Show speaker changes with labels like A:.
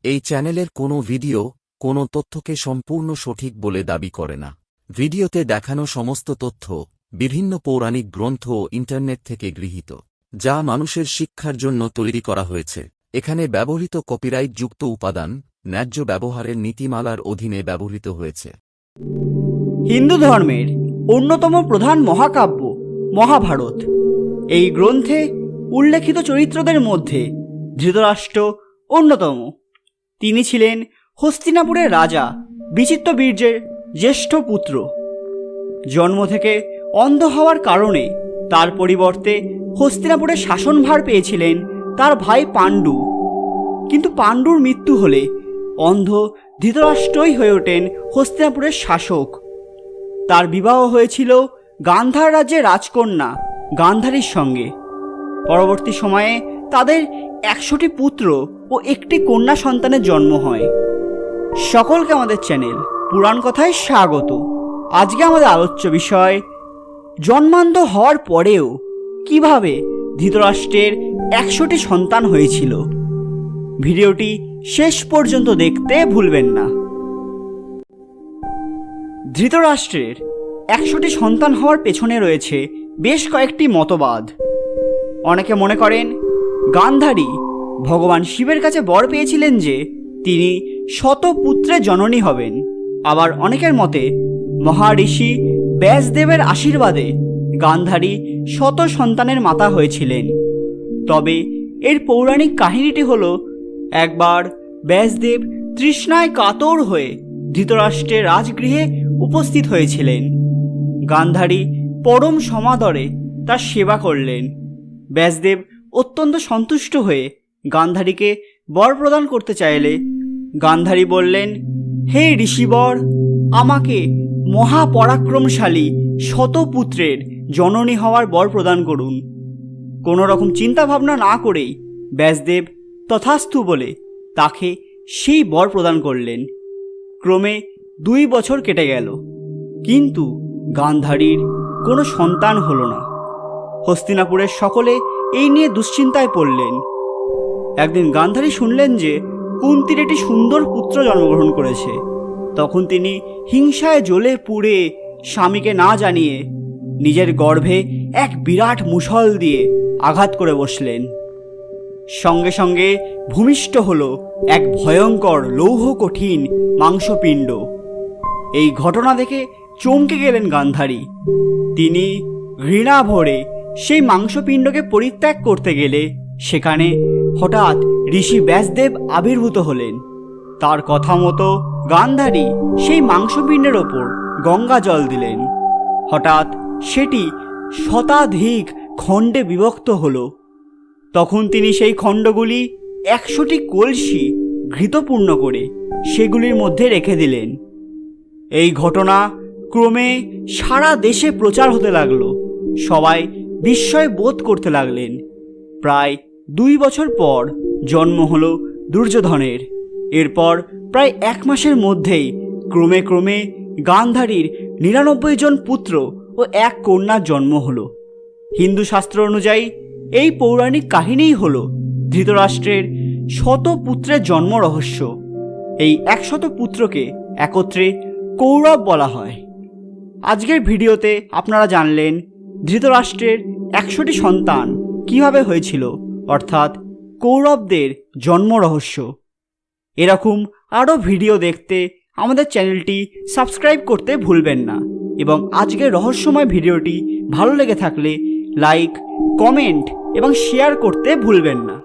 A: এই চ্যানেলের কোনো ভিডিও কোনো তথ্যকে সম্পূর্ণ সঠিক বলে দাবি করে না। ভিডিওতে দেখানো সমস্ত তথ্য বিভিন্ন পৌরাণিক গ্রন্থ ও ইন্টারনেট থেকে গৃহীত, যা মানুষের শিক্ষার জন্য তৈরি করা হয়েছে। এখানে ব্যবহৃত কপিরাইটযুক্ত উপাদান ন্যায্য ব্যবহারের নীতিমালার অধীনে ব্যবহৃত হয়েছে।
B: হিন্দু ধর্মের অন্যতম প্রধান মহাকাব্য মহাভারত। এই গ্রন্থে উল্লেখিত চরিত্রদের মধ্যে ধৃতরাষ্ট্র অন্যতম। তিনি ছিলেন হস্তিনাপুরের রাজা বিচিত্রবীর্যের জ্যেষ্ঠ পুত্র। জন্ম থেকে অন্ধ হওয়ার কারণে তার পরিবর্তে হস্তিনাপুরের শাসনভার পেয়েছিলেন তার ভাই পাণ্ডু। কিন্তু পাণ্ডুর মৃত্যু হলে অন্ধ ধৃতরাষ্ট্রই হয়ে ওঠেন হস্তিনাপুরের শাসক। তার বিবাহ হয়েছিল গান্ধার রাজ্যের রাজকন্যা গান্ধারীর সঙ্গে। পরবর্তী সময়ে তাদের 100টি পুত্র ও একটি কন্যা সন্তানের জন্ম হয়। সকলকে আমাদের চ্যানেল পুরাণ কথায় স্বাগত। আজকে আমাদের আলোচ্য বিষয় জন্মান্ধ হওয়ার পরেও কিভাবে ধৃতরাষ্ট্রের 100টি সন্তান হয়েছিল। ভিডিওটি শেষ পর্যন্ত দেখতে ভুলবেন না। ধৃতরাষ্ট্রের 100টি সন্তান হওয়ার পেছনে রয়েছে বেশ কয়েকটি মতবাদ। অনেকে মনে করেন গান্ধারী ভগবান শিবের কাছে বর পেয়েছিলেন যে তিনি শত পুত্রের জননী হবেন। আবার অনেকের মতে মহাঋষি ব্যাসদেবের আশীর্বাদে গান্ধারী শত সন্তানের মাতা হয়েছিলেন। তবে এর পৌরাণিক কাহিনীটি হল, একবার ব্যাসদেব তৃষ্ণায় কাতর হয়ে ধৃতরাষ্ট্রের রাজগৃহে উপস্থিত হয়েছিলেন। গান্ধারী পরম সমাদরে তার সেবা করলেন। ব্যাসদেব অত্যন্ত সন্তুষ্ট হয়ে গান্ধারীকে বর প্রদান করতে চাইলে গান্ধারী বললেন, হে ঋষিবর, আমাকে মহাপরাক্রমশালী শতপুত্রের জননী হওয়ার বর প্রদান করুন। কোনো রকম চিন্তাভাবনা না করেই ব্যাসদেব তথাস্তু বলে তাকে সেই বর প্রদান করলেন। ক্রমে 2 বছর কেটে গেল, কিন্তু গান্ধারীর কোনো সন্তান হলো না। হস্তিনাপুরের সকলে এই নিয়ে দুশ্চিন্তায় পড়লেন। একদিন গান্ধারী শুনলেন যে কুন্তির একটি সুন্দর পুত্র জন্মগ্রহণ করেছে। তখন তিনি হিংসায় জ্বলে পুড়ে স্বামীকে না জানিয়ে নিজের গর্ভে এক বিরাট মুষল দিয়ে আঘাত করে বসলেন। সঙ্গে সঙ্গে ভূমিষ্ঠ হল এক ভয়ঙ্কর লৌহ কঠিন মাংসপিণ্ড। এই ঘটনা দেখে চমকে গেলেন গান্ধারী। তিনি ঘৃণা ভরে সেই মাংসপিণ্ডকে পরিত্যাগ করতে গেলে সেখানে হঠাৎ ঋষি ব্যাসদেব আবির্ভূত হলেন। তার কথা মতো গান্ধারী সেই মাংসপিণ্ডের ওপর গঙ্গা জল দিলেন। হঠাৎ সেটি শতাধিক খণ্ডে বিভক্ত হল। তখন তিনি সেই খণ্ডগুলি 100টি কলসি ঘৃতপূর্ণ করে সেগুলির মধ্যে রেখে দিলেন। এই ঘটনা ক্রমে সারা দেশে প্রচার হতে লাগল। সবাই বিস্ময় বোধ করতে লাগলেন। প্রায় 2 বছর পর জন্ম হল দুর্যোধনের। এরপর প্রায় 1 মাসের মধ্যেই ক্রমে ক্রমে গান্ধারীর 99 জন পুত্র ও 1 কন্যার জন্ম হল। হিন্দু শাস্ত্র অনুযায়ী এই পৌরাণিক কাহিনীই হল ধৃতরাষ্ট্রের শত পুত্রের জন্ম রহস্য। এই 100 পুত্রকে একত্রে কৌরব বলা হয়। আজকের ভিডিওতে আপনারা জানলেন ধৃতরাষ্ট্রের 100টি সন্তান কিভাবে হয়েছিল, অর্থাৎ কৌরবদের জন্ম রহস্য। এরকম আরও ভিডিও দেখতে আমাদের চ্যানেলটি সাবস্ক্রাইব করতে ভুলবেন না। এবং আজকের রহস্যময় ভিডিওটি ভালো লেগে থাকলে লাইক, কমেন্ট এবং শেয়ার করতে ভুলবেন না।